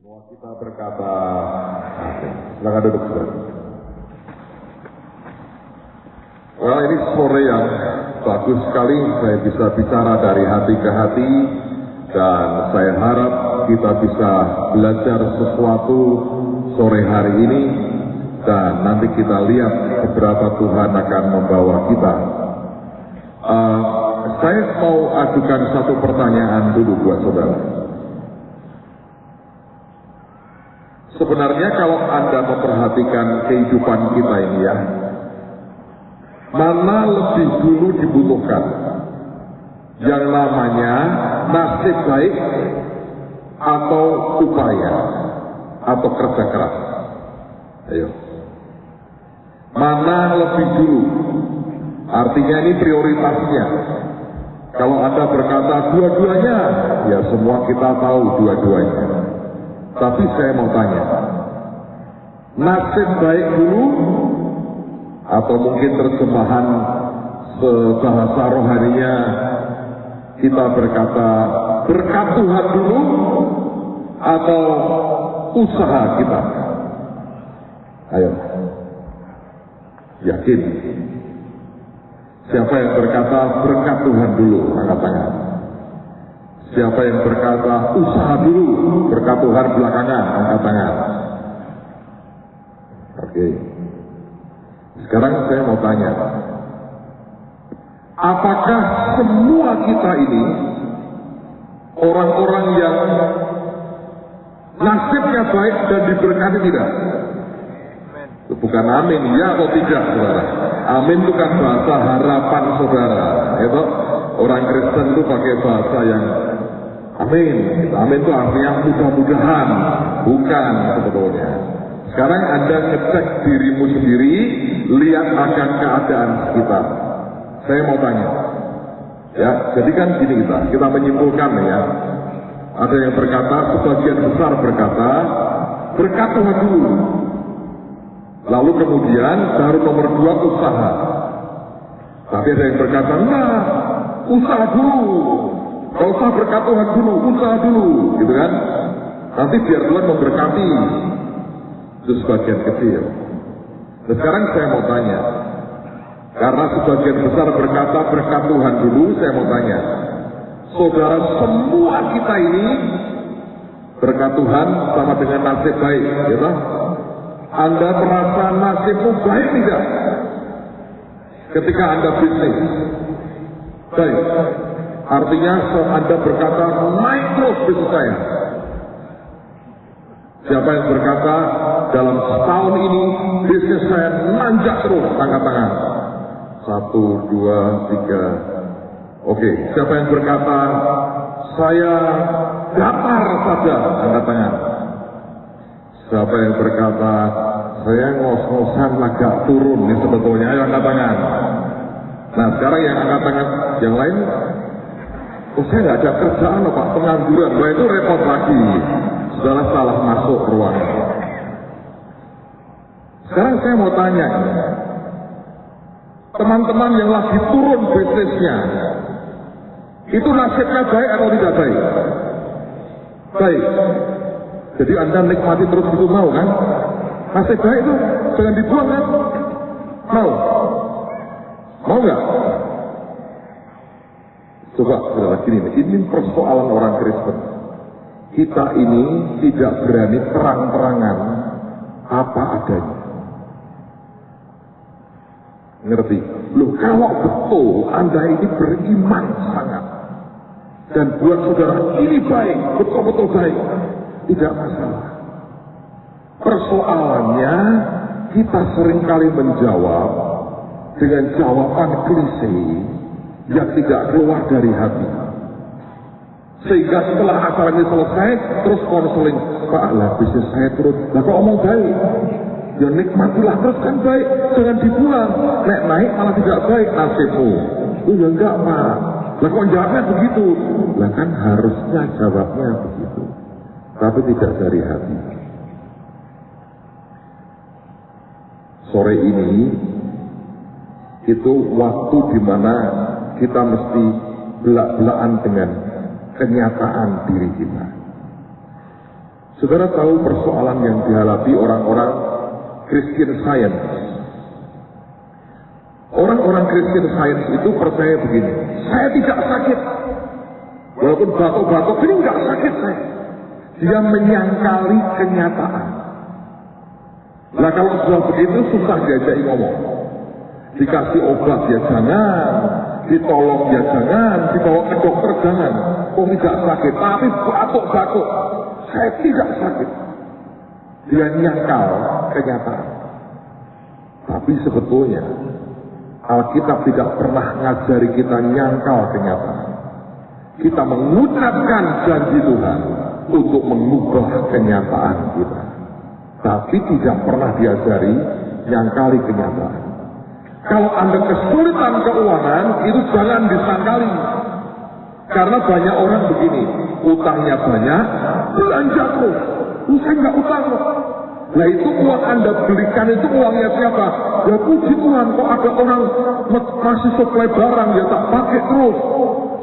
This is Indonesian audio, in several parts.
Semua kita berkata, silakan duduk saudara. Well, ini sore yang bagus sekali, saya bisa bicara dari hati ke hati, dan saya harap kita bisa belajar sesuatu sore hari ini, dan nanti kita lihat beberapa Tuhan akan membawa kita. Saya mau ajukan satu pertanyaan dulu buat saudara. Sebenarnya kalau Anda memperhatikan kehidupan kita ini ya, mana lebih dulu dibutuhkan? Yang namanya nasib baik atau upaya atau kerja keras? Ayo. Mana lebih dulu? Artinya ini prioritasnya. Kalau Anda berkata dua-duanya, ya semua kita tahu dua-duanya. Tapi saya mau tanya, nasib baik dulu, atau mungkin terjemahan sebahasa rohaninya kita berkata berkat Tuhan dulu, atau usaha kita? Ayo, yakin? Siapa yang berkata berkat Tuhan dulu, angkat tangan. Siapa yang berkata usaha dulu, berkat Tuhan belakangan, angkat tangan. Oke. Sekarang saya mau tanya, apakah semua kita ini orang-orang yang nasibnya baik dan diberkati tidak? Bukan amin, ya atau tidak, saudara? Amin itu kan bahasa harapan saudara. Itu orang Kristen itu pakai bahasa yang amin. Amin itu artinya mudah-mudahan, bukan sebetulnya. Sekarang Anda ngecek dirimu sendiri, lihat akan keadaan sekitar. Saya mau tanya, ya, jadi kan gini kita menyimpulkan ya. Ada yang berkata, sebagian besar berkata, berkat Tuhan dulu. Lalu kemudian baru nomor 2 usaha. Tapi ada yang berkata, nah, usaha dulu. Kalau usah berkat Tuhan dulu, usaha dulu, gitu kan? Nanti biar Tuhan memberkati. Itu sebagian kecil. Nah, sekarang saya mau tanya, karena sebagian besar berkata berkat Tuhan dulu, saya mau tanya, saudara semua kita ini berkat Tuhan sama dengan nasib baik, gitu? Anda merasa nasibmu baik tidak? Ketika Anda bisnis, baik. Artinya Anda berkata naik terus bisnis saya. Siapa yang berkata dalam setahun ini bisnis saya nanjak terus? Angkat tangan. 1, 2, 3. Oke. Siapa yang berkata saya datar saja? Angkat tangan. Siapa yang berkata saya ngos-ngosan agak turun nih sebetulnya? Ayo angkat tangan. Nah sekarang yang angkat tangan yang lain, oh saya nggak ada kerjaan Pak, pengangguran. Wah itu repot lagi. Saudara salah masuk ruangan. Sekarang saya mau tanya, teman-teman yang lagi turun bisnisnya, itu nasibnya baik atau tidak baik? Baik. Jadi Anda nikmati terus itu, mau kan? Nasib baik itu jangan dibuang kan? Mau? Mau nggak? Coba saudara ini persoalan orang Kristen. Kita ini tidak berani terang-terangan apa adanya. Ngerti? Loh kalau betul Anda ini beriman sangat, dan buat saudara ini baik, betul-betul baik, tidak masalah. Persoalannya kita seringkali menjawab dengan jawaban klise yang tidak keluar dari hati. Sehingga setelah acara ini selesai, terus konseling, Pak, lah bisnis saya turun. Lah kok omong baik? Ya nikmatilah terus kan baik, jangan dibuang. Nek naik malah tidak baik nasibmu. Oh ya enggak Pak. Lah kok jawabnya begitu? Lah kan harusnya jawabnya begitu, tapi tidak dari hati. Sore ini itu waktu di mana kita mesti belak-belakan dengan kenyataan diri kita. Saudara tahu persoalan yang dihadapi orang-orang Christian Science. Orang-orang Christian Science itu percaya begini, saya tidak sakit. Walaupun batuk-batuk ini nggak sakit saya. Dia menyangkali kenyataan. Nah kalau sudah begitu susah diajak ngomong. Dikasih obat ya jangan, ditolong ya jangan, dibawa ke dokter jangan. Oh tidak sakit, tapi batuk-batuk. Saya tidak sakit. Dia nyangkal kenyataan. Tapi sebetulnya Alkitab tidak pernah ngajari kita nyangkal kenyataan. Kita mengucapkan janji Tuhan untuk mengubah kenyataan kita. Tapi tidak pernah diajari nyangkali kenyataan. Kalau Anda kesulitan keuangan, itu jangan disangkali. Karena banyak orang begini, utangnya banyak, belanja terus. Saya nggak utang. Nah itu uang Anda belikan itu uangnya siapa? Ya puji Tuhan, kok ada orang masih supply barang, ya tak pakai terus.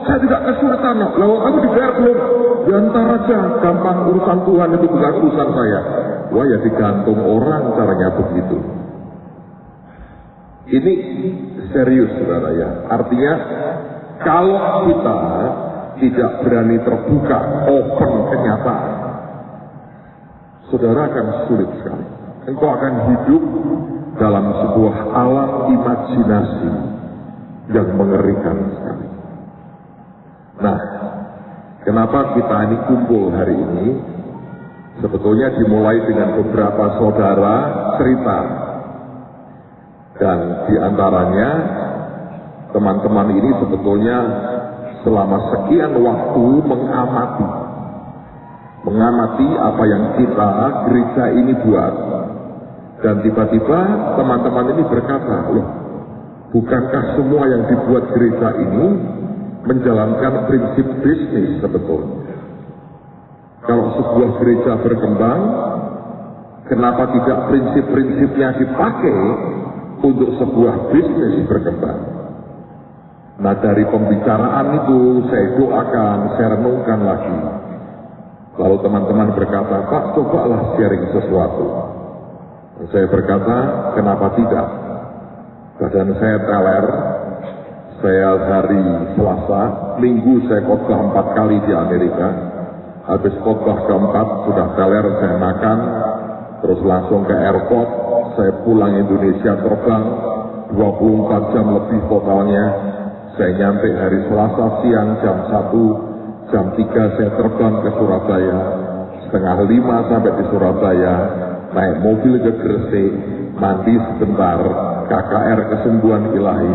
Saya tidak kesulitan, lalu kamu dibayar belum? Ya ntar aja, gampang, urusan Tuhan itu bukan urusan saya. Wah ya digantung orang caranya begitu. Ini serius saudara ya. Artinya kalau kita tidak berani terbuka, open kenyataan, saudara akan sulit sekali. Engkau akan hidup dalam sebuah alam imajinasi yang mengerikan sekali. Nah, kenapa kita ini kumpul hari ini? Sebetulnya dimulai dengan beberapa saudara cerita. Dan diantaranya teman-teman ini sebetulnya selama sekian waktu mengamati apa yang kita gereja ini buat. Dan tiba-tiba teman-teman ini berkata, loh, bukankah semua yang dibuat gereja ini menjalankan prinsip bisnis sebetulnya? Kalau sebuah gereja berkembang, kenapa tidak prinsip-prinsipnya dipakai untuk sebuah bisnis berkembang? Nah dari pembicaraan itu saya doakan, saya renungkan lagi. Lalu teman-teman berkata, Pak cobalah sharing sesuatu. Dan saya berkata, kenapa tidak? Badan saya teler, saya hari Selasa, Minggu saya khotbah 4 kali di Amerika. Habis khotbah keempat sudah teler, saya makan, terus langsung ke airport, saya pulang Indonesia terbang, 24 jam lebih totalnya. Saya nyampe hari Selasa siang jam 1, jam 3 saya terbang ke Surabaya, setengah 5 sampai di Surabaya, naik mobil ke Gresik, mandi sebentar, KKR Kesembuhan Ilahi,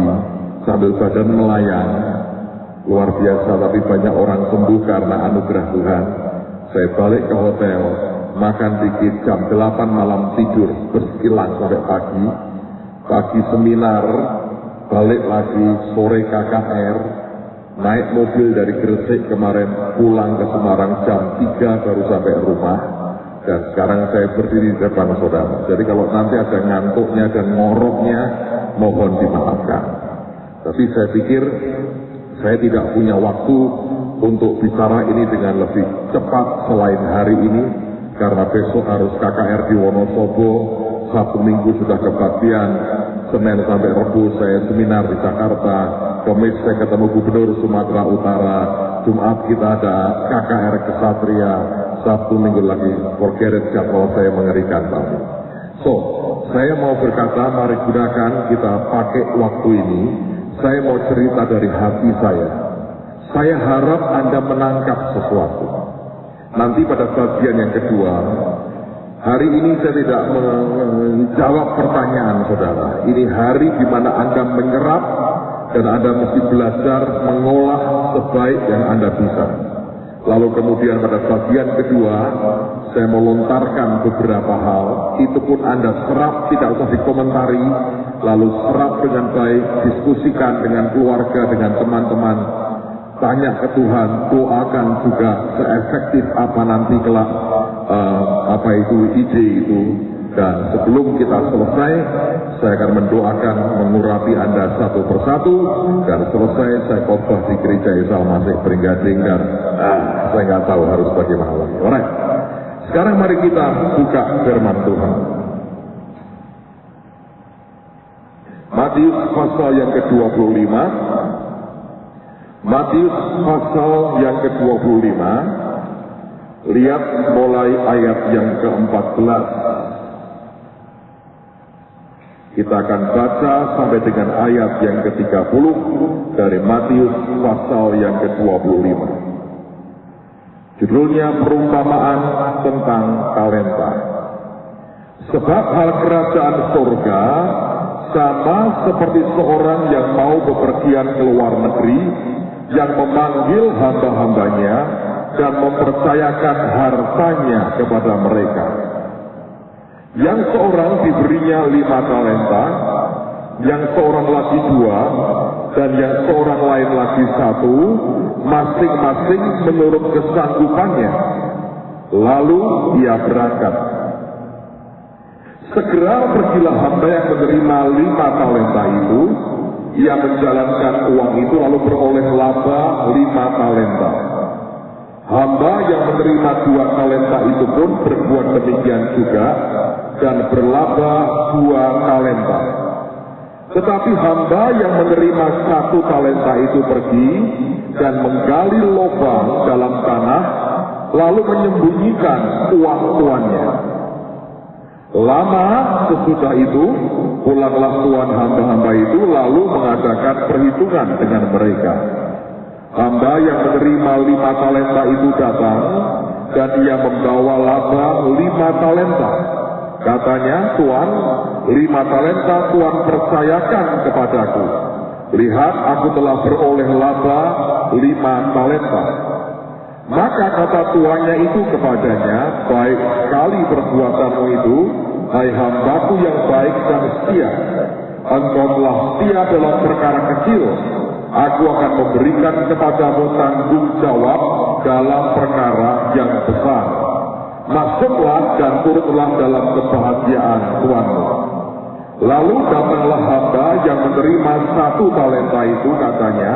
sambil badan melayang. Luar biasa, tapi banyak orang sembuh karena anugerah Tuhan. Saya balik ke hotel, makan dikit, jam 8 malam tidur, bersilang sampai pagi. Pagi seminar, balik lagi, sore KKR, naik mobil dari Gresik kemarin, pulang ke Semarang jam 3 baru sampai rumah. Dan sekarang saya berdiri di depan saudara. Jadi kalau nanti ada ngantuknya dan ngoroknya, mohon dimaafkan. Tapi saya pikir saya tidak punya waktu untuk bicara ini dengan lebih cepat selain hari ini, karena besok harus KKR di Wonosobo, Sabtu Minggu sudah kebaktian, Senin sampai Rabu saya seminar di Jakarta, Kamis saya ketemu Gubernur Sumatera Utara, Jumat kita ada KKR Kesatria, Sabtu Minggu lagi, forget it, jadwal saya mengerikan Pak. So, saya mau berkata, mari gunakan kita pakai waktu ini. Saya mau cerita dari hati saya. Saya harap Anda menangkap sesuatu. Nanti pada bagian yang kedua, hari ini saya tidak menjawab pertanyaan saudara. Ini hari di mana Anda menyerap dan Anda mesti belajar mengolah sebaik yang Anda bisa. Lalu kemudian pada bagian kedua, saya melontarkan beberapa hal, itu pun Anda serap, tidak usah dikomentari, lalu serap dengan baik, diskusikan dengan keluarga, dengan teman-teman, tanya ke Tuhan, doakan juga seefektif apa nanti kelak, ide itu. Dan sebelum kita selesai, saya akan mendoakan mengurapi Anda satu persatu, dan selesai saya khotbah di gereja Isa Al-Masih Peringgading, dan saya nggak tahu harus bagaimana lagi. Alright. Sekarang mari kita buka firman Tuhan. Matius pasal yang ke-25. Matius pasal yang ke-25. Lihat mulai ayat yang ke-14. Kita akan baca sampai dengan ayat yang ke-30 dari Matius pasal yang ke-25. Judulnya perumpamaan tentang talenta. Sebab hal kerajaan surga sama seperti seorang yang mau bepergian ke luar negeri, yang memanggil hamba-hambanya dan mempercayakan hartanya kepada mereka. Yang seorang diberinya 5 talenta, yang seorang lagi 2, dan yang seorang lain lagi 1, masing-masing menurut kesanggupannya. Lalu ia berangkat. Segera pergilah hamba yang menerima 5 talenta itu. Ia menjalankan uang itu lalu beroleh laba 5 talenta. Hamba yang menerima 2 talenta itu pun berbuat demikian juga dan berlaba 2 talenta. Tetapi hamba yang menerima 1 talenta itu pergi dan menggali lubang dalam tanah, lalu menyembunyikan uang tuannya. Lama sesudah itu, pulanglah tuan hamba-hamba itu lalu mengadakan perhitungan dengan mereka. Hamba yang menerima 5 talenta itu datang, dan ia membawa laba 5 talenta. Katanya, Tuan, 5 talenta Tuan percayakan kepadaku. Lihat, aku telah beroleh laba 5 talenta. Maka kata tuannya itu kepadanya, baik sekali perbuatanmu itu, hai hambaku yang baik dan setia. Engkau telah setia dalam perkara kecil, aku akan memberikan kepadamu tanggung jawab dalam perkara yang besar. Masuklah dan turutlah dalam kebahagiaan Tuanmu. Lalu datanglah hamba yang menerima 1 talenta itu, katanya,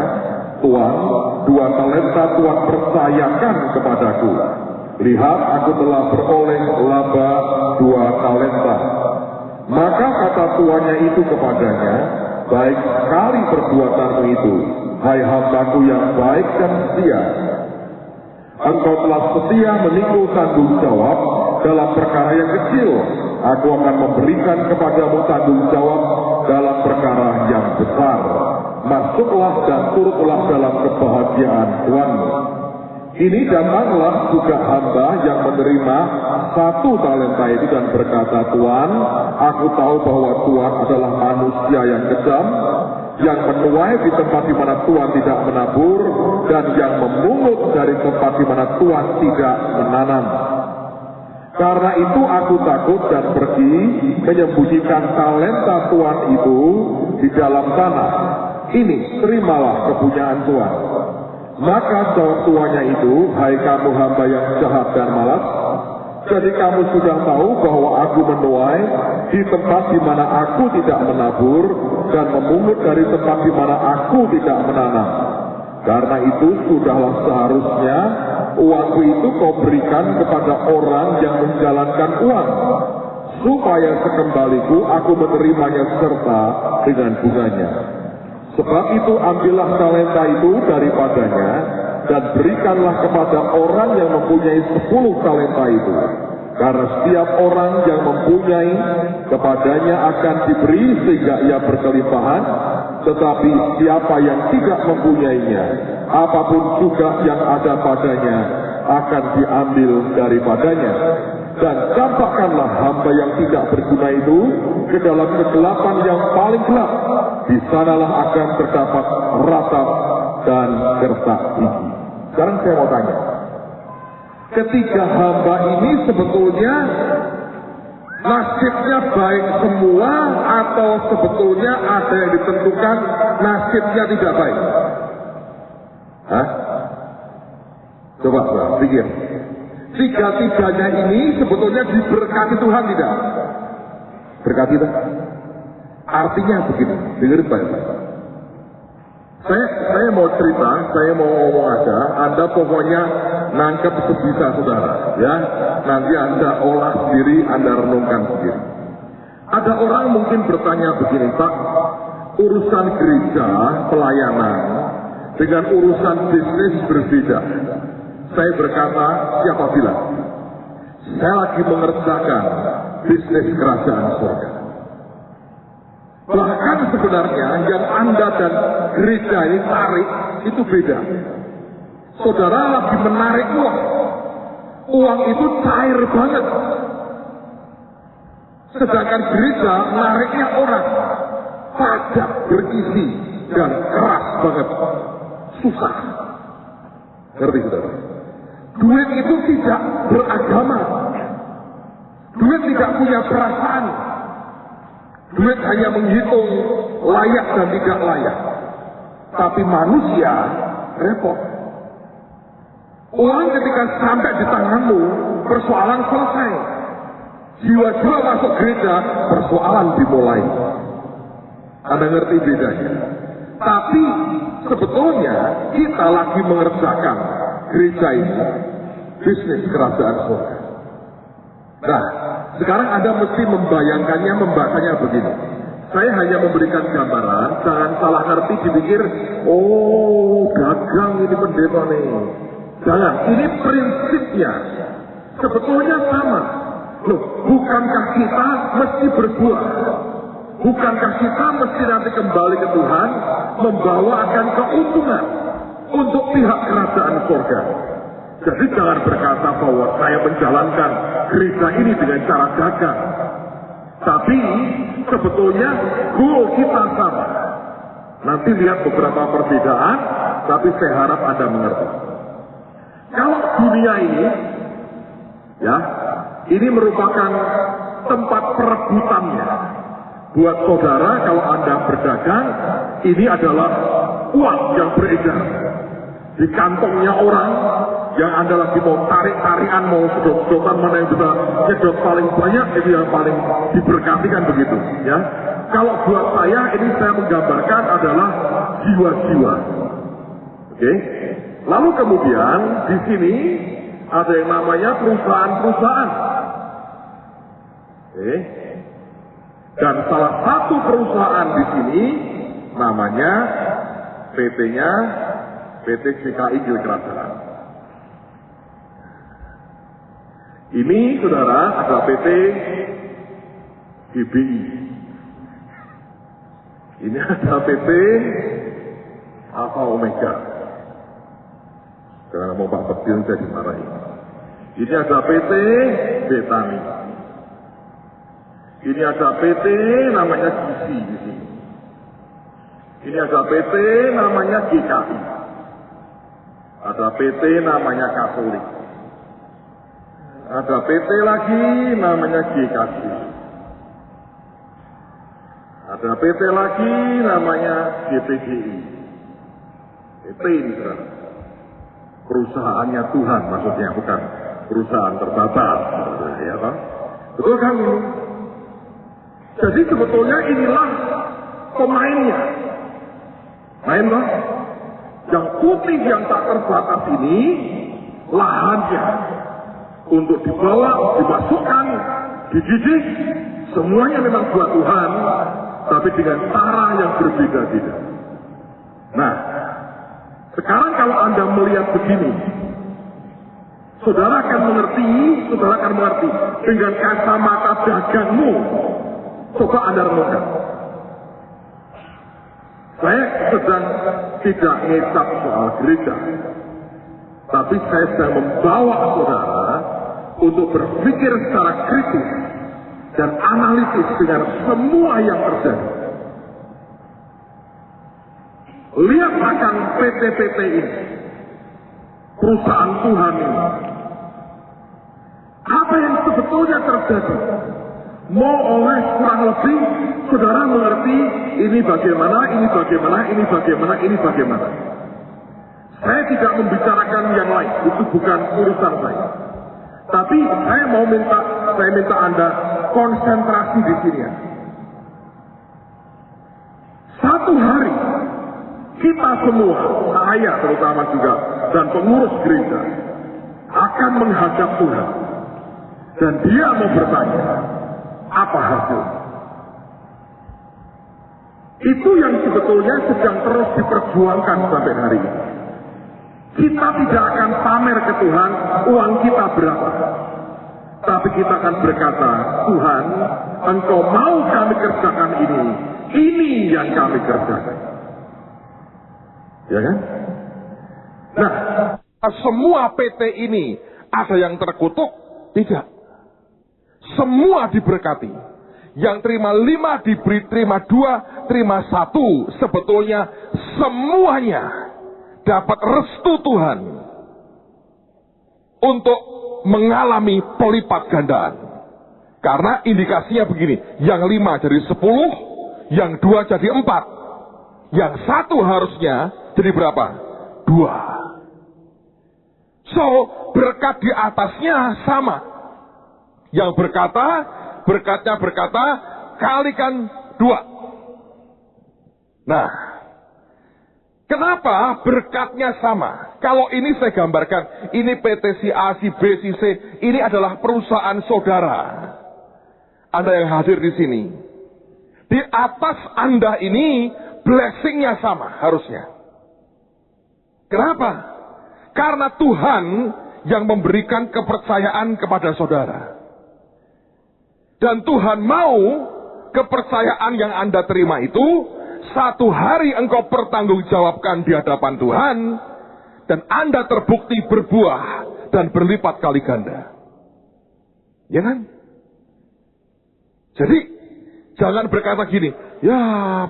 Tuan, 2 talenta Tuan percayakan kepadaku. Lihat, aku telah beroleh laba 2 talenta. Maka kata tuannya itu kepadanya, baik sekali perbuatanmu itu, hai hambaku yang baik dan setia. Engkau telah setia menikul tanggung jawab dalam perkara yang kecil, aku akan memberikan kepadamu tanggung jawab dalam perkara yang besar. Masuklah dan turutlah dalam kebahagiaan Tuanmu. Ini datanglah juga hamba yang menerima 1 talenta itu dan berkata, Tuan, aku tahu bahwa Tuan adalah manusia yang kejam, yang menuai di tempat di mana Tuan tidak menabur, dan yang memungut dari tempat di mana Tuan tidak menanam. Karena itu aku takut dan pergi menyembunyikan talenta Tuan itu di dalam tanah. Ini, terimalah kepunyaan Tuan. Maka jawab tuannya itu, hai kamu hamba yang jahat dan malas, jadi kamu sudah tahu bahwa aku menuai di tempat di mana aku tidak menabur dan memungut dari tempat di mana aku tidak menanam. Karena itu sudahlah seharusnya uangku itu kau berikan kepada orang yang menjalankan uang, supaya sekembaliku aku menerimanya serta dengan bunganya. Sebab itu ambillah talenta itu daripadanya dan berikanlah kepada orang yang mempunyai 10 talenta itu. Karena setiap orang yang mempunyai, kepadanya akan diberi sehingga ia berkelimpahan, tetapi siapa yang tidak mempunyainya, apapun juga yang ada padanya akan diambil daripadanya. Dan campakkanlah hamba yang tidak berguna itu ke dalam kegelapan yang paling gelap. Di sanalah akan terdapat ratap dan gertak gigi. Sekarang saya mau tanya, ketiga hamba ini sebetulnya nasibnya baik semua atau sebetulnya ada yang ditentukan nasibnya tidak baik? Hah? Coba pikir. Tiga-tiganya ini sebetulnya diberkati Tuhan tidak? Berkati tak? Artinya begini, dengerin baik-baik. Saya mau cerita, saya mau ngomong aja, Anda pokoknya nangkep sebisa saudara, ya. Nanti Anda olah sendiri, Anda renungkan sendiri. Ada orang mungkin bertanya begini, Pak, urusan gereja, pelayanan, dengan urusan bisnis berbeda. Saya berkata, siapa bilang? Saya lagi mengerjakan bisnis kerajaan surga. Bahkan sebenarnya yang Anda dan gereja ini tarik itu beda. Saudara lagi menarik uang. Uang itu cair banget. Sedangkan gereja menariknya orang. Padat, berisi, dan keras banget. Susah. Ngerti saudara? Duit itu tidak beragama. Duit tidak punya perasaan. Duit hanya menghitung layak dan tidak layak. Tapi manusia repot. Uang ketika sampai di tanganmu, persoalan selesai. Jiwa-jiwa masuk gereja, persoalan dimulai. Anda ngerti bedanya? Tapi sebetulnya kita lagi mengerjakan gereja ini bisnis kerajaan surga. Nah, sekarang Anda mesti membayangkannya, membacanya begini. Saya hanya memberikan gambaran, jangan salah ngerti dipikir, oh dagang ini pendeta nih. Jangan, ini prinsipnya. Sebetulnya sama. Loh, bukankah kita mesti berbuah? Bukankah kita mesti nanti kembali ke Tuhan, membawakan keuntungan untuk pihak kerajaan surga? Jadi jangan berkata bahwa saya menjalankan gereja ini dengan cara dagang. Tapi sebetulnya goal kita sama. Nanti lihat beberapa perbedaan, tapi saya harap Anda mengerti. Kalau dunia ini, ya, ini merupakan tempat perebutannya. Buat saudara, kalau Anda berdagang, ini adalah uang yang beredar di kantongnya orang. Yang Anda lagi mau tarik-tarian, mau sedot-sedotan, mana yang bisa sedot paling banyak, itu yang paling diberkati kan begitu, ya. Kalau buat saya, ini saya menggambarkan adalah jiwa-jiwa. Oke? Lalu kemudian di sini ada yang namanya perusahaan-perusahaan. Oke? Dan salah satu perusahaan di sini namanya PT-nya PT GKI Gilkerajaan. Ini saudara ada PT GBI. Ini ada PT Alfa Omega. Jangan mau Pak Petil saya dimarahi. Ini ada PT Betani. Ini ada PT namanya GC di sini. Ini ada PT namanya GKI. Ada PT namanya Katolik. Ada PT lagi namanya GKJ. Ada PT lagi namanya GPGI. PT ini saudara. Perusahaannya Tuhan maksudnya, bukan perusahaan terbatas. Ya kan? Betul kan ini? Jadi sebetulnya inilah pemainnya. Main loh. Yang putih yang tak terbatas ini lahannya. Untuk dibawa, dimasukkan, dididik, semuanya memang buat Tuhan, tapi dengan cara yang berbeda-beda. Nah, sekarang kalau Anda melihat begini, saudara akan mengerti dengan kacamata dagangmu. Coba Anda renungkan. Saya sedang tidak ngecap soal gereja, tapi saya sedang membawa saudara untuk berpikir secara kritis dan analitis dengan semua yang terjadi. Lihat akan PT-PT ini, perusahaan Tuhan ini. Apa yang sebetulnya terjadi? Mau oleh kurang lebih, saudara mengerti ini bagaimana, ini bagaimana, ini bagaimana, ini bagaimana. Saya tidak membicarakan yang lain, itu bukan urusan saya. Tapi saya minta Anda konsentrasi di sini. Satu hari kita semua, saya terutama juga, dan pengurus gereja, akan menghadap Tuhan. Dan dia mau bertanya, apa hasil? Itu yang sebetulnya sedang terus diperjuangkan sampai hari ini. Kita tidak akan pamer ke Tuhan uang kita berapa. Tapi kita akan berkata, Tuhan, Engkau mau kami kerjakan ini yang kami kerjakan. Ya kan? Nah, semua PT ini ada yang terkutuk? Tidak. Semua diberkati. Yang terima 5 diberi terima 2, terima 1. Sebetulnya semuanya dapat restu Tuhan untuk mengalami pelipat gandaan. Karena indikasinya begini, yang 5 jadi 10, yang 2 jadi 4, yang 1 harusnya jadi berapa? 2. So, berkat di atasnya sama. Yang berkatnya berkata, kalikan 2. Nah, kenapa berkatnya sama? Kalau ini saya gambarkan, ini PT si A, si B, si C, ini adalah perusahaan saudara. Anda yang hadir di sini. Di atas Anda ini, blessingnya sama harusnya. Kenapa? Karena Tuhan yang memberikan kepercayaan kepada saudara. Dan Tuhan mau kepercayaan yang Anda terima itu, satu hari engkau pertanggungjawabkan di hadapan Tuhan, dan Anda terbukti berbuah dan berlipat kali ganda. Ya kan? Jadi, jangan berkata gini, ya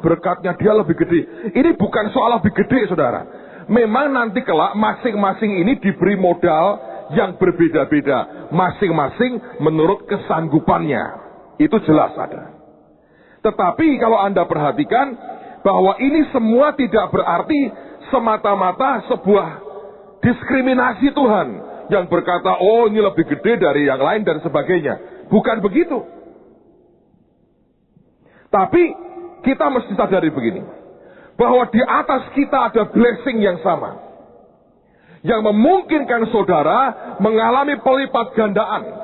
berkatnya dia lebih gede. Ini bukan soal lebih gede, saudara. Memang nanti kelak masing-masing ini diberi modal yang berbeda-beda. Masing-masing menurut kesanggupannya. Itu jelas ada. Tetapi kalau Anda perhatikan, bahwa ini semua tidak berarti semata-mata sebuah diskriminasi Tuhan. Yang berkata, oh ini lebih gede dari yang lain dan sebagainya. Bukan begitu. Tapi kita mesti sadari begini. Bahwa di atas kita ada blessing yang sama. Yang memungkinkan saudara mengalami pelipat gandaan.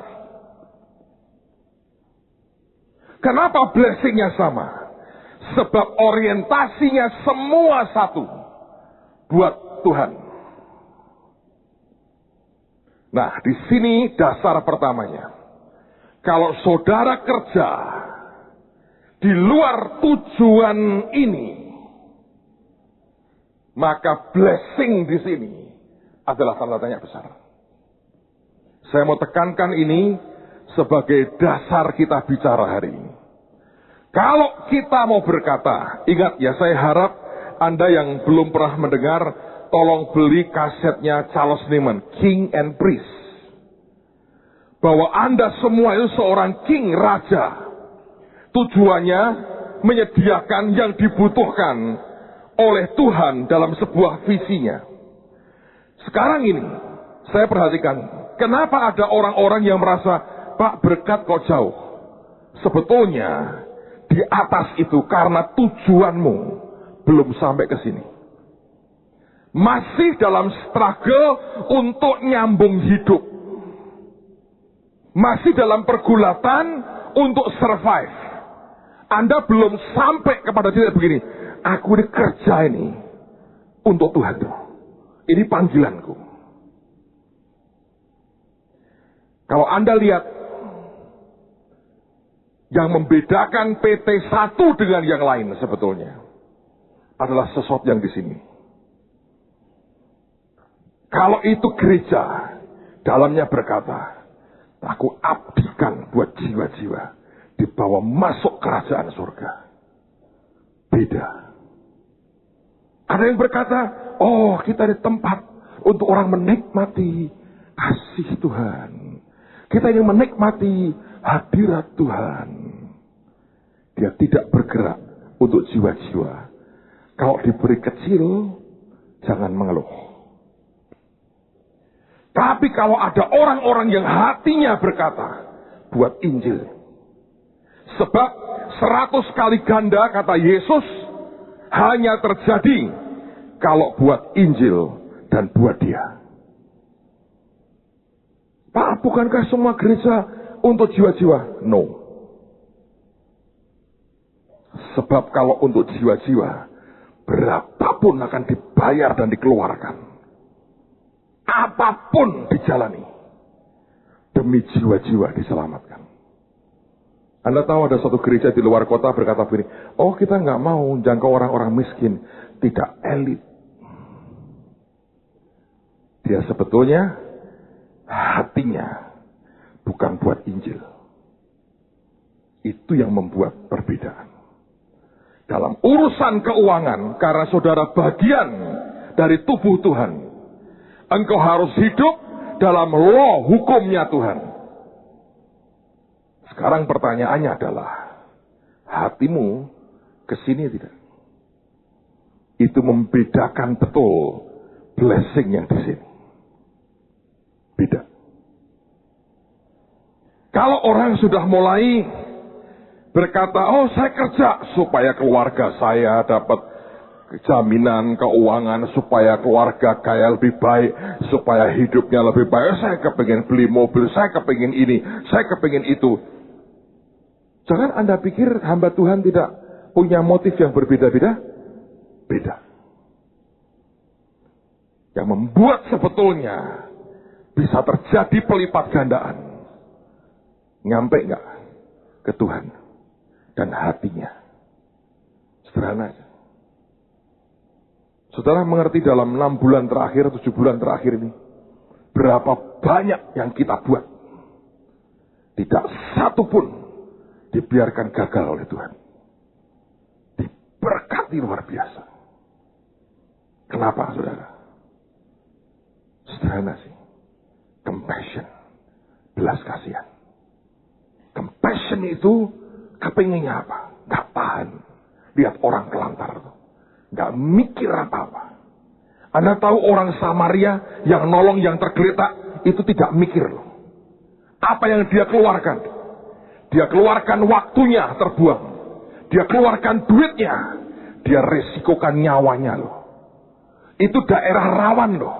Kenapa blessingnya sama? Sebab orientasinya semua satu. Buat Tuhan. Nah, di sini dasar pertamanya. Kalau saudara kerja di luar tujuan ini, maka blessing di sini adalah tanda tanya besar. Saya mau tekankan ini sebagai dasar kita bicara hari ini. Kalau kita mau berkata, ingat ya, saya harap Anda yang belum pernah mendengar, tolong beli kasetnya Charles Neiman, King and Priest. Bahwa Anda semua itu seorang king, raja. Tujuannya menyediakan yang dibutuhkan oleh Tuhan dalam sebuah visinya. Sekarang ini, saya perhatikan, kenapa ada orang-orang yang merasa, Pak, berkat kok jauh. Sebetulnya, di atas itu karena tujuanmu belum sampai ke sini. Masih dalam struggle untuk nyambung hidup. Masih dalam pergulatan untuk survive. Anda belum sampai kepada titik begini. Aku ini kerja ini untuk Tuhan. Ini panggilanku. Kalau Anda lihat, yang membedakan PT satu dengan yang lain sebetulnya adalah sesuatu yang di sini. Kalau itu gereja, dalamnya berkata, aku abdikan buat jiwa-jiwa dibawa masuk kerajaan surga. Beda. Ada yang berkata, oh kita di tempat untuk orang menikmati kasih Tuhan. Kita ingin menikmati hadirat Tuhan. Dia tidak bergerak untuk jiwa-jiwa. Kalau diberi kecil, jangan mengeluh. Tapi kalau ada orang-orang yang hatinya berkata, buat Injil. Sebab 100 kali ganda, kata Yesus, hanya terjadi kalau buat Injil dan buat dia. Pak, bukankah semua gereja untuk jiwa-jiwa? No. Sebab kalau untuk jiwa-jiwa, berapapun akan dibayar dan dikeluarkan. Apapun dijalani. Demi jiwa-jiwa diselamatkan. Anda tahu ada satu gereja di luar kota berkata begini, oh kita nggak mau jangkau orang-orang miskin. Tidak elit. Dia sebetulnya hatinya bukan buat Injil. Itu yang membuat perbedaan. Dalam urusan keuangan, karena saudara bagian dari tubuh Tuhan, engkau harus hidup dalam law hukumnya Tuhan. Sekarang pertanyaannya adalah, hatimu kesini tidak? Itu membedakan betul blessing yang di sini. Beda. Kalau orang sudah mulai berkata, oh saya kerja supaya keluarga saya dapat jaminan keuangan, supaya keluarga kaya lebih baik, supaya hidupnya lebih baik. Saya kepingin beli mobil, saya kepingin ini, saya kepingin itu. Jangan Anda pikir hamba Tuhan tidak punya motif yang berbeda-beda. Beda. Yang membuat sebetulnya bisa terjadi pelipat gandaan. Nyampe nggak ke Tuhan dan hatinya? Sederhana aja. Saudara mengerti dalam 6 bulan terakhir, 7 bulan terakhir ini, berapa banyak yang kita buat. Tidak satu pun dibiarkan gagal oleh Tuhan. Diberkati luar biasa. Kenapa, saudara? Sederhana sih. Compassion. Belas kasihan. Compassion itu kepinginnya apa? Gak tahan. Lihat orang kelantar tuh. Gak mikir apa-apa. Anda tahu orang Samaria yang nolong, yang tergeletak, itu tidak mikir loh. Apa yang dia keluarkan? Dia keluarkan waktunya terbuang. Dia keluarkan duitnya. Dia resikokan nyawanya loh. Itu daerah rawan loh.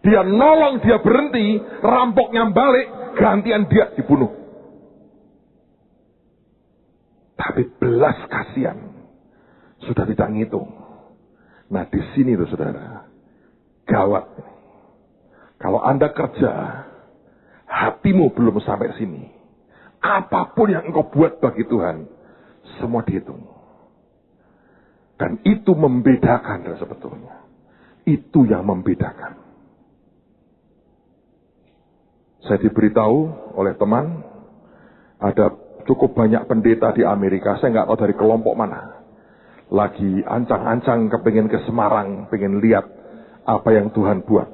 Dia nolong, dia berhenti, rampoknya balik, gantian dia dibunuh. Tapi belas kasihan sudah tidak ngitung. Nah di sini tuh saudara, gawat. Kalau Anda kerja, hatimu belum sampai sini. Apapun yang engkau buat bagi Tuhan, semua dihitung. Dan itu membedakan sebetulnya. Itu yang membedakan. Saya diberitahu oleh teman, ada cukup banyak pendeta di Amerika, saya nggak tahu dari kelompok mana. Lagi ancang-ancang kepingin ke Semarang, pengen lihat apa yang Tuhan buat.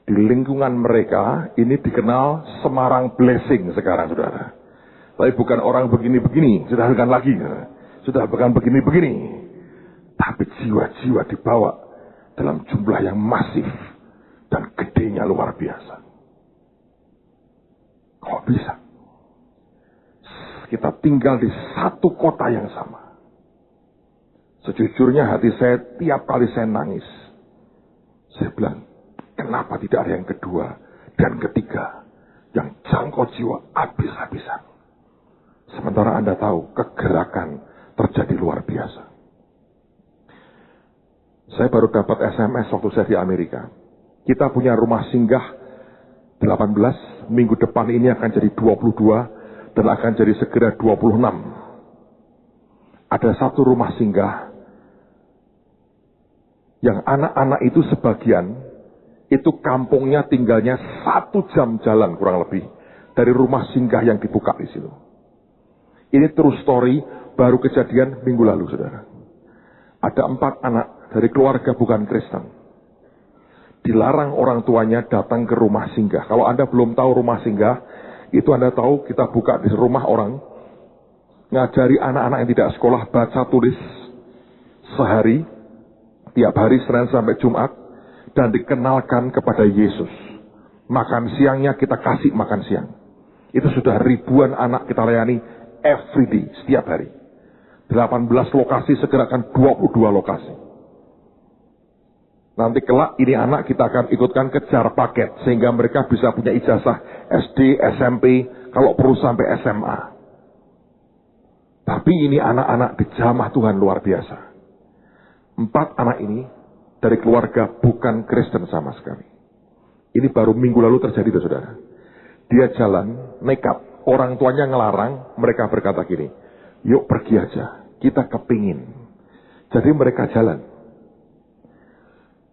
Di lingkungan mereka, ini dikenal Semarang Blessing sekarang, saudara. Tapi bukan orang begini-begini, sudah bukan lagi. Sudah bukan begini-begini. Tapi jiwa-jiwa dibawa dalam jumlah yang masif dan gedenya luar biasa. Kok bisa? Kita tinggal di satu kota yang sama. Sejujurnya hati saya tiap kali saya nangis. Saya bilang, kenapa tidak ada yang kedua dan ketiga yang jangkau jiwa habis-habisan. Sementara Anda tahu kegerakan terjadi luar biasa. Saya baru dapat SMS waktu saya di Amerika. Kita punya rumah singgah 18, minggu depan ini akan jadi 22 dan akan jadi segera 26. Ada satu rumah singgah yang anak-anak itu sebagian itu kampungnya tinggalnya 1 jam jalan kurang lebih dari rumah singgah yang dibuka di situ. Ini true story, baru kejadian minggu lalu, saudara. Ada 4 anak dari keluarga bukan Kristen. Dilarang orang tuanya datang ke rumah singgah. Kalau Anda belum tahu rumah singgah, itu Anda tahu kita buka di rumah orang, ngajari anak-anak yang tidak sekolah baca tulis sehari, tiap hari Senin sampai Jumat, dan dikenalkan kepada Yesus. Makan siangnya kita kasih makan siang. Itu sudah ribuan anak kita layani every day, setiap hari. 18 lokasi segera akan 22 lokasi. Nanti kelak ini anak kita akan ikutkan kejar paket sehingga mereka bisa punya ijazah SD, SMP, kalau perlu sampai SMA. Tapi ini anak-anak dijamah Tuhan luar biasa. 4 anak ini dari keluarga bukan Kristen sama sekali. Ini baru minggu lalu terjadi, saudara. Dia jalan, nekat. Orang tuanya ngelarang, mereka berkata gini, yuk pergi aja, kita kepingin. Jadi mereka jalan.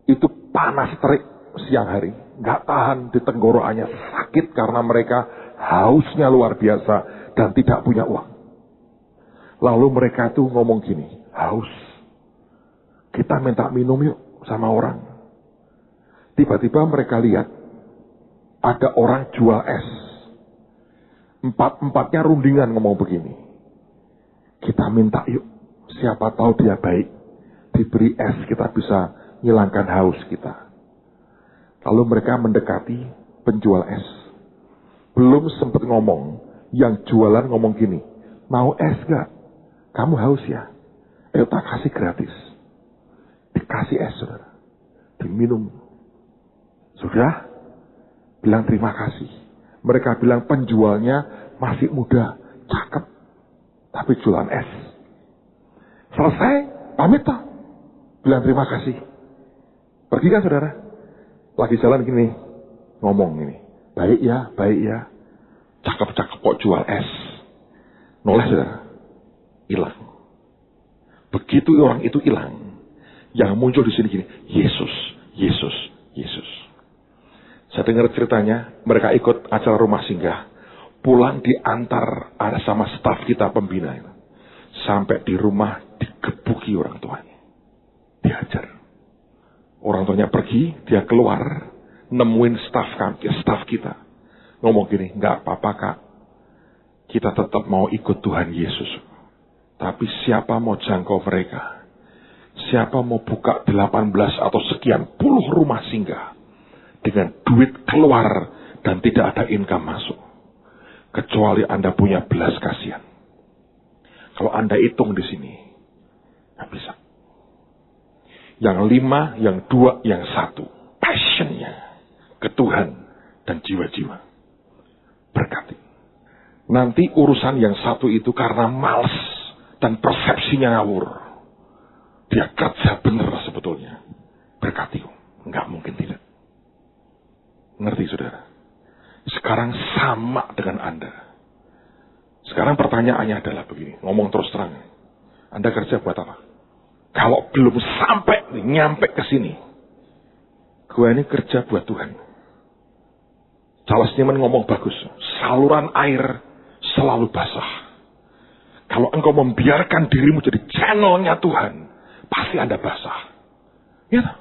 Itu panas terik siang hari, nggak tahan di tenggorokannya, sakit karena mereka hausnya luar biasa dan tidak punya uang. Lalu mereka tuh ngomong gini, haus, kita minta minum yuk sama orang. Tiba-tiba mereka lihat ada orang jual es. 4-4-nya rundingan ngomong begini, kita minta yuk, siapa tahu dia baik, diberi es kita bisa hilangkan haus kita. Lalu mereka mendekati penjual es. Belum sempat ngomong, yang jualan ngomong gini, mau es gak? Kamu haus ya? Ayo tak kasih gratis. Dikasih es, saudara. Diminum. Sudah? Bilang terima kasih. Mereka bilang penjualnya masih muda, cakep, tapi jualan es. Selesai, pamit toh. Bilang terima kasih. Pergi kan, saudara? Lagi jalan gini, ngomong gini, baik ya, cakep-cakep kok jual es. Noleh, saudara, hilang. Begitu orang itu hilang, yang muncul di sini gini, Yesus. Saya dengar ceritanya, mereka ikut acara rumah singgah, pulang diantar ada sama staf kita pembina itu. Sampai di rumah digebuki orang tuanya, dihajar. Orang tuanya pergi, dia keluar, nemuin staf kita. Ngomong gini, nggak apa-apa kak, kita tetap mau ikut Tuhan Yesus. Tapi siapa mau jangkau mereka? Siapa mau buka 18 atau sekian puluh rumah singgah dengan duit keluar dan tidak ada income masuk? Kecuali Anda punya belas kasihan. Kalau Anda hitung di sini, nggak bisa. Yang 5, yang 2, yang 1. Passionnya ke Tuhan dan jiwa-jiwa. Berkati. Nanti urusan yang 1 itu karena malas dan persepsinya ngawur. Dia kerja benar sebetulnya. Berkati. Enggak mungkin tidak. Ngerti, saudara? Sekarang sama dengan Anda. Sekarang pertanyaannya adalah begini. Ngomong terus terang. Anda kerja buat apa? Kalau belum sampai, nyampe ke sini, gue ini kerja buat Tuhan. Charles Newman ngomong bagus, saluran air selalu basah. Kalau engkau membiarkan dirimu jadi channelnya Tuhan, pasti Anda basah. Ya,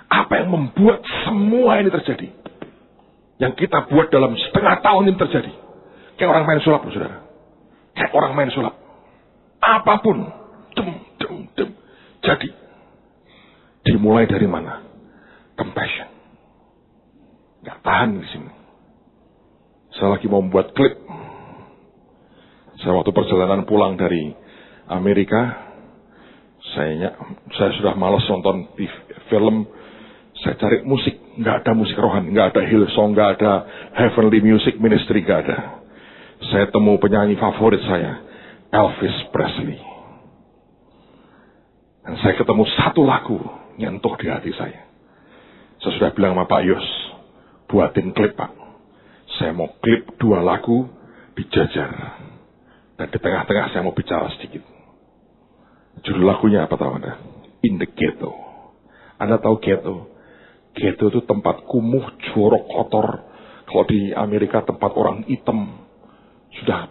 apa yang membuat semua ini terjadi? Yang kita buat dalam setengah tahun ini terjadi. Kayak orang main sulap, saudara. Kayak orang main sulap. Apapun, dem. Jadi, dimulai dari mana? Compassion. Gak tahan di sini. Saya lagi mau membuat klip. Saya waktu perjalanan pulang dari Amerika, saya sudah malas nonton film. Saya cari musik, gak ada musik rohani, gak ada Hillsong, gak ada Heavenly Music Ministry, gak ada. Saya temu penyanyi favorit saya, Elvis Presley. Dan saya ketemu satu lagu nyentuh di hati saya. Saya sudah bilang sama Pak Yos, buatin klip Pak. Saya mau klip 2 lagu dijajar. Dan di tengah-tengah saya mau bicara sedikit. Judul lagunya apa tahu Anda? In the Ghetto. Anda tahu ghetto? Ghetto itu tempat kumuh, jorok, kotor. Kalau di Amerika tempat orang hitam.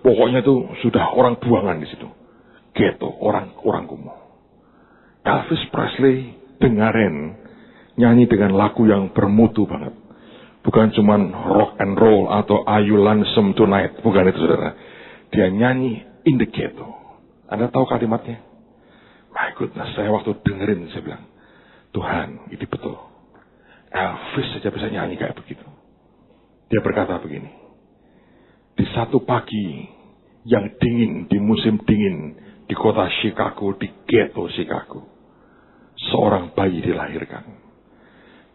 Pokoknya itu sudah orang buangan di situ. Ghetto, orang kumuh. Elvis Presley dengerin nyanyi dengan lagu yang bermutu banget. Bukan cuman rock and roll atau Are You Lonesome Tonight. Bukan itu, saudara. Dia nyanyi In the Ghetto. Anda tahu kalimatnya? My goodness, saya waktu dengerin saya bilang, Tuhan, ini betul. Elvis saja bisa nyanyi kayak begitu. Dia berkata begini, di satu pagi yang dingin, di musim dingin, di kota Chicago, di ghetto Chicago, seorang bayi dilahirkan.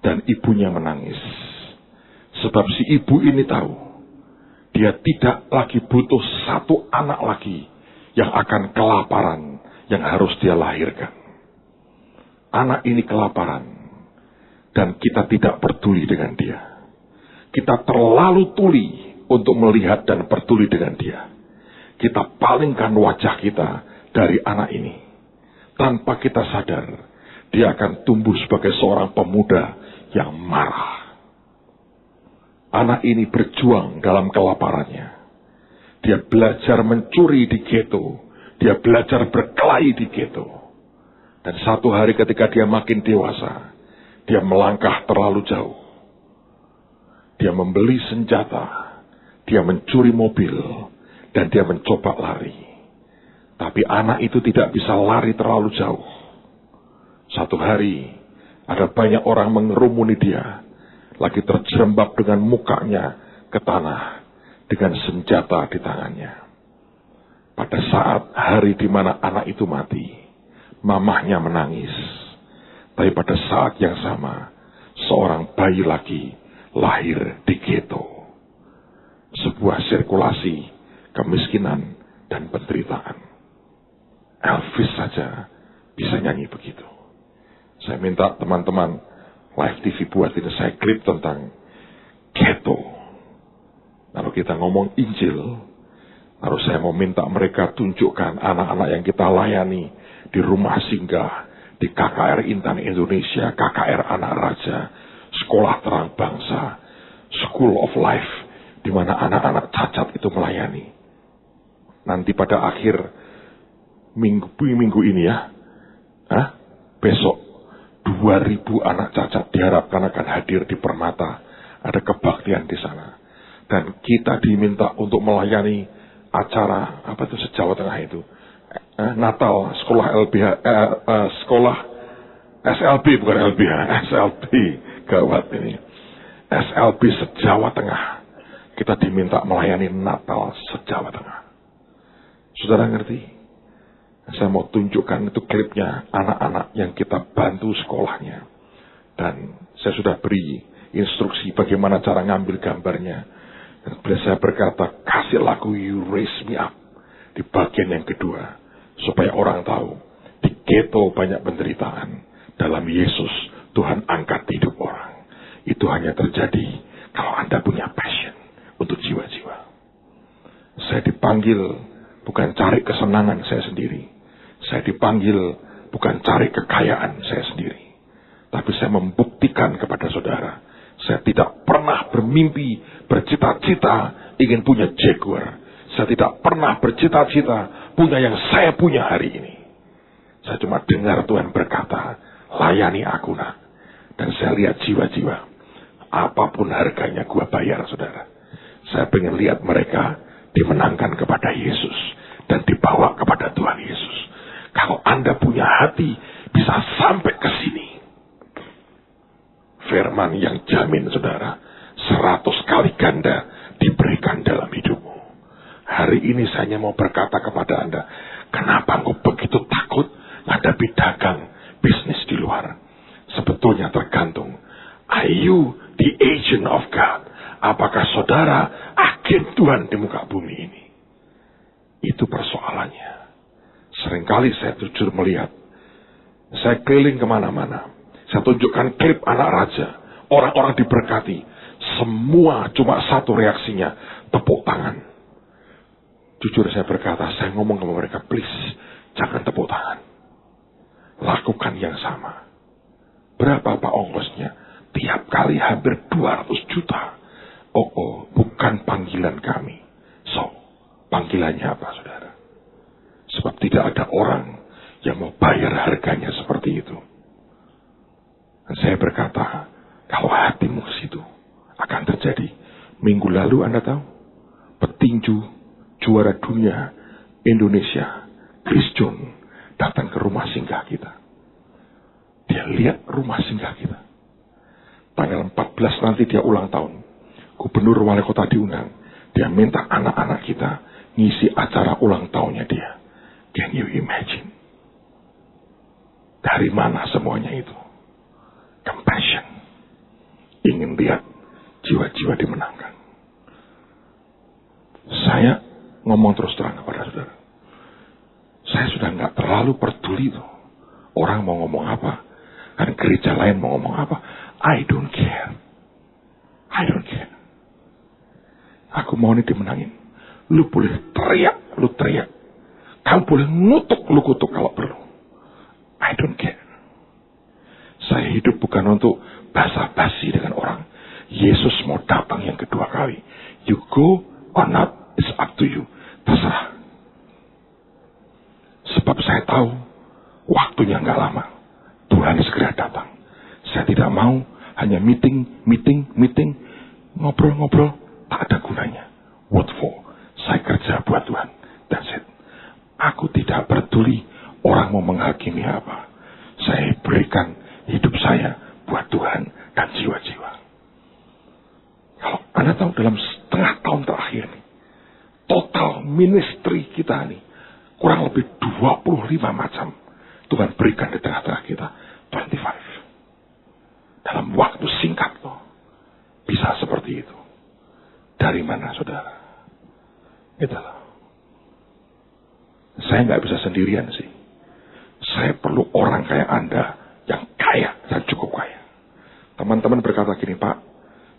Dan ibunya menangis. Sebab si ibu ini tahu, dia tidak lagi butuh satu anak lagi yang akan kelaparan yang harus dia lahirkan. Anak ini kelaparan, dan kita tidak peduli dengan dia. Kita terlalu tuli untuk melihat dan peduli dengan dia. Kita palingkan wajah kita dari anak ini. Tanpa kita sadar, dia akan tumbuh sebagai seorang pemuda yang marah. Anak ini berjuang dalam kelaparannya. Dia belajar mencuri di ghetto. Dia belajar berkelahi di ghetto. Dan satu hari ketika dia makin dewasa, dia melangkah terlalu jauh. Dia membeli senjata. Dia mencuri mobil. Dan dia mencoba lari. Tapi anak itu tidak bisa lari terlalu jauh. Satu hari, ada banyak orang mengerumuni dia. Lagi terjerembab dengan mukanya ke tanah. Dengan senjata di tangannya. Pada saat hari di mana anak itu mati, mamahnya menangis. Tapi pada saat yang sama, seorang bayi lagi lahir di ghetto. Sebuah sirkulasi kemiskinan dan penderitaan. Elvis saja bisa nyanyi begitu. Saya minta teman-teman Live TV buat ini saya klip tentang ghetto. Lalu kita ngomong Injil, lalu saya mau minta mereka tunjukkan anak-anak yang kita layani di rumah singgah, di KKR Intan Indonesia, KKR Anak Raja, Sekolah Terang Bangsa, School of Life, di mana anak-anak cacat itu melayani. Nanti pada akhir minggu ini ya, besok 2.000 anak cacat diharapkan akan hadir di Permata. Ada kebaktian di sana. Dan kita diminta untuk melayani acara, apa itu se-Jawa Tengah itu? Natal, sekolah LBH, sekolah SLB, bukan LBH, SLB. Gawat ini. SLB se-Jawa Tengah. Kita diminta melayani Natal se-Jawa Tengah. Saudara ngerti? Saya mau tunjukkan itu klipnya anak-anak yang kita bantu sekolahnya. Dan saya sudah beri instruksi bagaimana cara ngambil gambarnya. Dan saya berkata, kasih lagu You Raise Me Up di bagian yang kedua. Supaya orang tahu, di ghetto banyak penderitaan. Dalam Yesus, Tuhan angkat hidup orang. Itu hanya terjadi kalau Anda punya passion untuk jiwa-jiwa. Saya dipanggil bukan cari kesenangan saya sendiri. Saya dipanggil bukan cari kekayaan saya sendiri. Tapi saya membuktikan kepada saudara. Saya tidak pernah bermimpi, bercita-cita ingin punya Jaguar. Saya tidak pernah bercita-cita punya yang saya punya hari ini. Saya cuma dengar Tuhan berkata, layani aku nak. Dan saya lihat jiwa-jiwa. Apapun harganya gua bayar saudara. Saya pengen lihat mereka dimenangkan kepada Yesus. Dan dibawa kepada Tuhan Yesus. Kalau Anda punya hati, bisa sampai ke sini. Firman yang jamin saudara, 100 kali ganda diberikan dalam hidupmu. Hari ini saya hanya mau berkata kepada Anda, kenapa engkau begitu takut menghadapi dagang bisnis di luar? Sebetulnya tergantung, are you the agent of God? Apakah saudara agen Tuhan di muka bumi ini? Itu persoalannya. Seringkali saya jujur melihat, saya keliling kemana-mana, saya tunjukkan klip anak raja, orang-orang diberkati, semua cuma satu reaksinya, tepuk tangan. Jujur saya berkata, saya ngomong sama mereka, please, jangan tepuk tangan. Lakukan yang sama. Berapa Pak ongkosnya? Tiap kali hampir 200 juta. Oh, bukan panggilan kami. So, panggilannya apa saudara? Sebab tidak ada orang yang mau bayar harganya seperti itu. Dan saya berkata, kalau hatimu ke situ, akan terjadi. Minggu lalu Anda tahu, petinju juara dunia Indonesia, Chris John, datang ke rumah singgah kita. Dia lihat rumah singgah kita. Tanggal 14 nanti dia ulang tahun. Gubernur wali kota diundang. Dia minta anak-anak kita ngisi acara ulang tahunnya dia. Can you imagine? Dari mana semuanya itu? Compassion. ingin lihat jiwa-jiwa dimenangkan. Saya ngomong terus terang kepada saudara. Saya sudah nggak terlalu peduli tuh. Orang mau ngomong apa. Kan gereja lain mau ngomong apa. I don't care. I don't care. Aku mau ini dimenangin. Lu boleh teriak, lu teriak. Kamu boleh ngutuk, lu kutuk kalau perlu. I don't care. Saya hidup bukan untuk basa-basi dengan orang. Yesus mau datang yang kedua kali. You go or not, it's up to you. Terserah. Sebab saya tahu waktunya nggak lama. Tuhan segera datang. Saya tidak mau hanya meeting, ngobrol-ngobrol, tak ada gunanya. What for? Saya kerja buat Tuhan. That's it. Aku tidak peduli orang mau menghakimi apa. Saya berikan hidup saya buat Tuhan dan jiwa-jiwa. Kalau Anda tahu dalam setengah tahun terakhir nih, total ministry kita nih, kurang lebih 25 macam Tuhan berikan di tengah-tengah kita. 25. Dalam waktu singkat loh. Bisa seperti itu. Dari mana saudara? Itulah. Saya nggak bisa sendirian sih. Saya perlu orang kayak Anda yang kaya dan cukup kaya. Teman-teman berkata gini, Pak,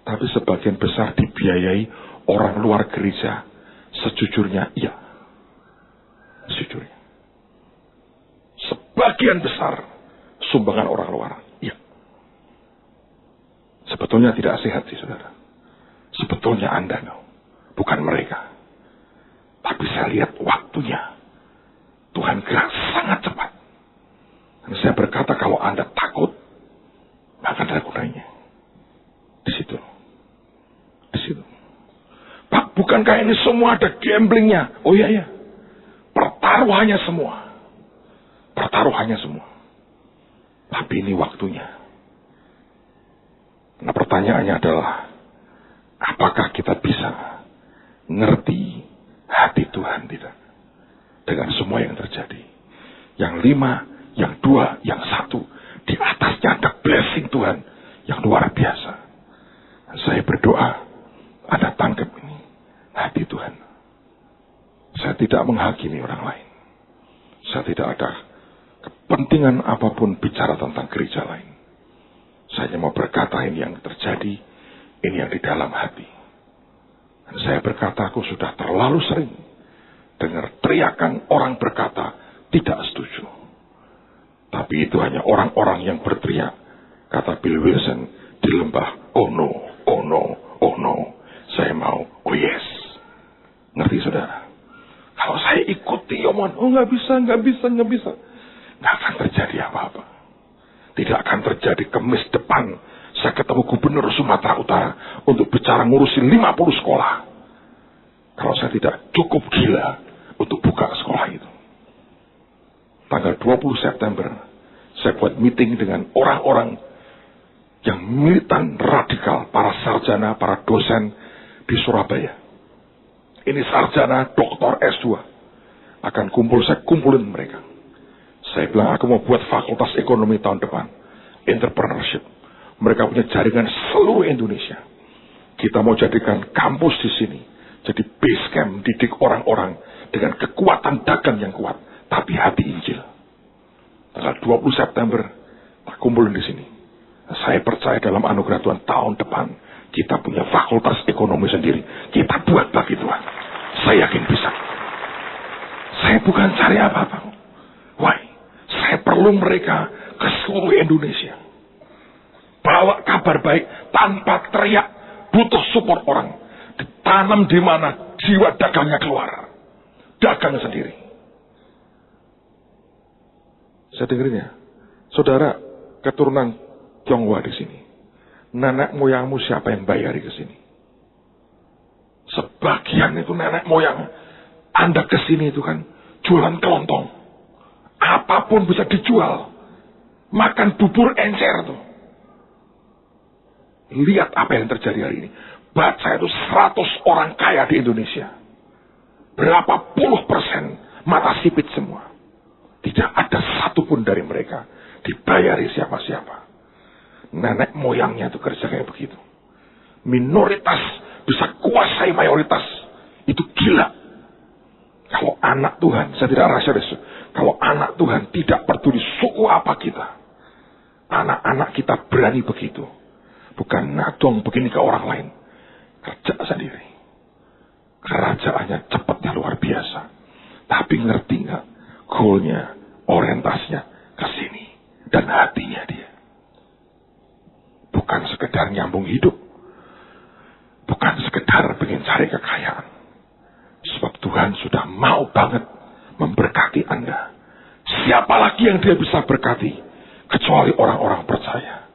tapi sebagian besar dibiayai orang luar gereja. Sejujurnya, iya. Sejujurnya. Sebagian besar sumbangan orang luar. Iya. Sebetulnya tidak sehat sih, saudara. Sebetulnya Anda, bukan mereka. Tapi saya lihat waktunya. Tuhan gerak sangat cepat. Dan saya berkata kalau Anda takut, maka ada gunanya. Di situ. Di situ. Pak, bukankah ini semua ada gamblingnya? Oh iya. Pertaruhannya semua. Pertaruhannya semua. Tapi ini waktunya. Nah pertanyaannya adalah, apakah kita bisa ngerti hati Tuhan tidak? Dengan semua yang terjadi. Yang 5, yang 2, yang 1. Di atasnya ada blessing Tuhan yang luar biasa. Saya berdoa, Anda tangkap ini hati Tuhan. Saya tidak menghakimi orang lain. Saya tidak ada kepentingan apapun bicara tentang gereja lain. Saya hanya mau berkata ini yang terjadi, ini yang di dalam hati. Dan saya berkata aku sudah terlalu sering dengar teriakan orang berkata tidak setuju. Tapi itu hanya orang-orang yang berteriak. Kata Bill Wilson di lembah, oh no, oh no, oh no. Saya mau, oh yes. Ngerti saudara? Kalau saya ikuti omongan, oh nggak bisa. Nggak akan terjadi apa-apa. Tidak akan terjadi. Kemis depan, saya ketemu Gubernur Sumatera Utara untuk bicara ngurusin 50 sekolah. Kalau saya tidak cukup gila untuk buka sekolah itu. Tanggal 20 September, saya buat meeting dengan orang-orang yang militan radikal, para sarjana, para dosen di Surabaya. Ini sarjana, doktor S2. Akan kumpul, saya kumpulin mereka. Saya bilang, aku mau buat fakultas ekonomi tahun depan. Entrepreneurship. Mereka punya jaringan seluruh Indonesia. Kita mau jadikan kampus di sini. Jadi base camp, didik orang-orang dengan kekuatan dagang yang kuat. Tapi hati Injil. Tanggal 20 September, kita kumpulin di sini. Saya percaya dalam anugerah Tuhan tahun depan, kita punya fakultas ekonomi sendiri. Kita buat bagi Tuhan. Saya yakin bisa. Saya bukan cari apa-apa. Why? Saya perlu mereka ke seluruh Indonesia. Bawa kabar baik tanpa teriak. Butuh support orang. Ditanam di mana jiwa dagangnya keluar. Dagang sendiri. Saya dengerin ya. Saudara keturunan Tionghoa di sini. Nenek moyangmu siapa yang bayari ke sini? Sebagian itu nenek moyang. Anda ke sini itu kan jualan kelontong. Apapun bisa dijual. Makan bubur encer tuh. Lihat apa yang terjadi hari ini. Baca itu 100 orang kaya di Indonesia. Berapa puluh persen mata sipit semua. Tidak ada satupun dari mereka dibayari siapa-siapa. Nenek moyangnya itu kerja kayak begitu. Minoritas bisa kuasai mayoritas. Itu gila. Kalau anak Tuhan, saya tidak rasional. Kalau anak Tuhan tidak peduli suku apa kita. Anak-anak kita berani begitu. Bukan ngadong begini ke orang lain. Kerja sendiri. Kerajaannya cepatnya luar biasa. Tapi ngerti nggak? Goalnya, orientasinya ke sini. Dan hatinya dia. Bukan sekedar nyambung hidup. Bukan sekedar pengen cari kekayaan. Sebab Tuhan sudah mau banget memberkati Anda. Siapa lagi yang dia bisa berkati? Kecuali orang-orang percaya.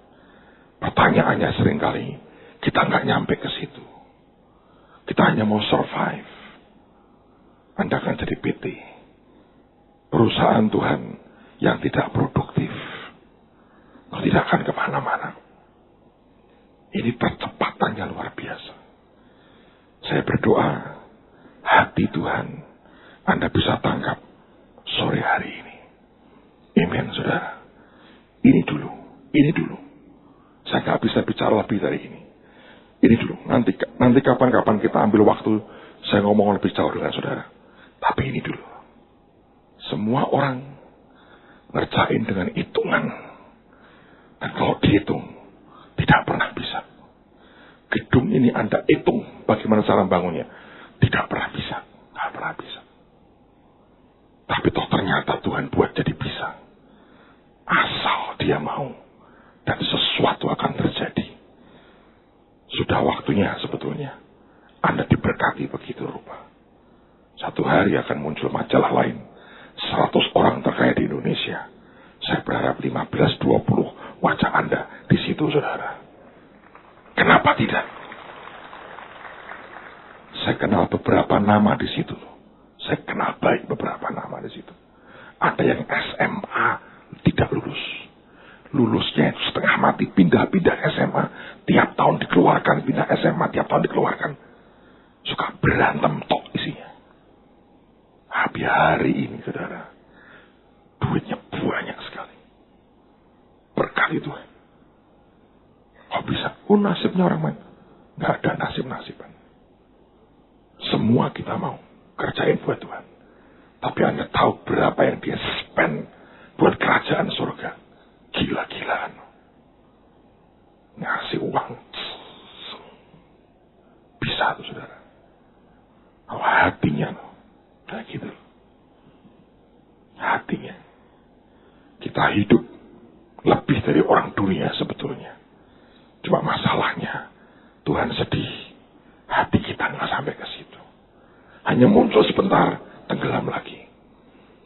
Pertanyaannya seringkali, kita nggak nyampe ke situ. Kita hanya mau survive. Anda akan jadi PT. Perusahaan Tuhan yang tidak produktif. Tidak akan kemana-mana. Ini percepatannya luar biasa. Saya berdoa, hati Tuhan Anda bisa tangkap sore hari ini. Amin, saudara. Ini dulu. Saya nggak bisa bicara lebih dari ini. Ini dulu. Nanti kapan-kapan kita ambil waktu, saya ngomong lebih jauh dengan saudara. Tapi ini dulu. Semua orang ngerjain dengan hitungan. Dan kalau dihitung, tidak pernah bisa. Gedung ini Anda hitung bagaimana cara bangunnya. Tidak pernah bisa. Tidak pernah bisa. Tapi toh ternyata Tuhan buat jadi bisa. Asal dia mau. Dan sesuatu akan terjadi. Sudah waktunya sebetulnya. Anda diberkati begitu rupa. Satu hari akan muncul majalah lain. 100 orang terkaya di Indonesia. Saya berharap 15-20 wajah Anda di situ, saudara. Kenapa tidak? Saya kenal beberapa nama di situ. Saya kenal baik beberapa nama di situ. Ada yang SMA tidak lulus. Lulusnya setengah mati, pindah-pindah SMA. Tiap tahun dikeluarkan, pindah SMA, tiap tahun dikeluarkan. Suka berantem tok isinya. Habis hari ini, saudara, duitnya banyak sekali. Berkali Tuhan. Kok bisa? Nasibnya orang main. Gak ada nasib-nasiban. Semua kita mau kerjain buat Tuhan. Tapi Anda tahu berapa yang dia spend buat kerajaan surga? Gila-gilaan. Ngasih uang. Bisa tuh, saudara. Oh, hatinya loh. Kayak gitu. Hatinya. Kita hidup lebih dari orang dunia sebetulnya. Cuma masalahnya Tuhan sedih. Hati kita nggak sampai ke situ. Hanya muncul sebentar, tenggelam lagi.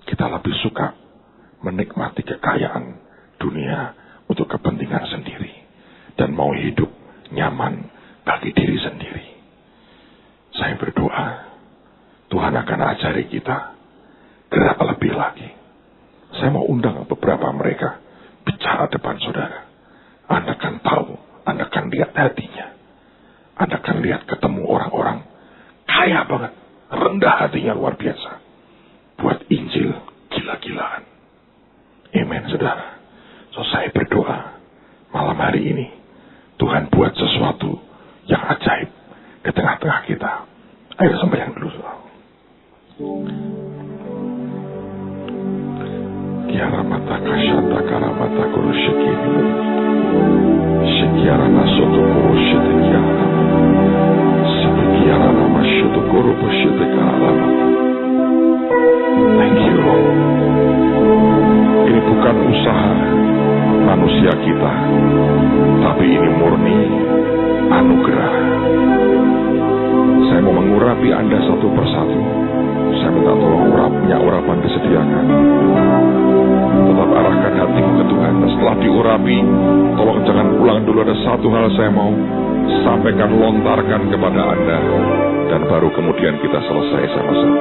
Kita lebih suka menikmati kekayaan dunia untuk kepentingan sendiri. Dan mau hidup nyaman bagi diri sendiri. Saya berdoa, Tuhan akan ajari kita gerak lebih lagi. Saya mau undang beberapa mereka bicara depan saudara. Anda akan tahu, Anda akan lihat hatinya. Anda akan lihat ketemu orang-orang kaya banget, rendah hatinya luar biasa. Buat Injil gila-gilaan. Amen, saudara. So saya berdoa malam hari ini Tuhan buat sesuatu yang ajaib di tengah-tengah kita. Ayo sembahyang dulu, saudara. Kiara mata kasyata karamata kurushikini. Shikiara nasoto kurushite kiara. Sikiara nama shuto kurushite karama. Thank you, Lord. Ini bukan usaha manusia kita, tapi ini murni anugerah. Saya mau mengurapi Anda satu persatu. Saya minta tolong urapan disediakan. Tetap arahkan hatimu ke Tuhan. Dan setelah diurapi, tolong jangan pulang dulu. Ada satu hal saya mau sampaikan, lontarkan kepada Anda. Dan baru kemudian kita selesai sama-sama.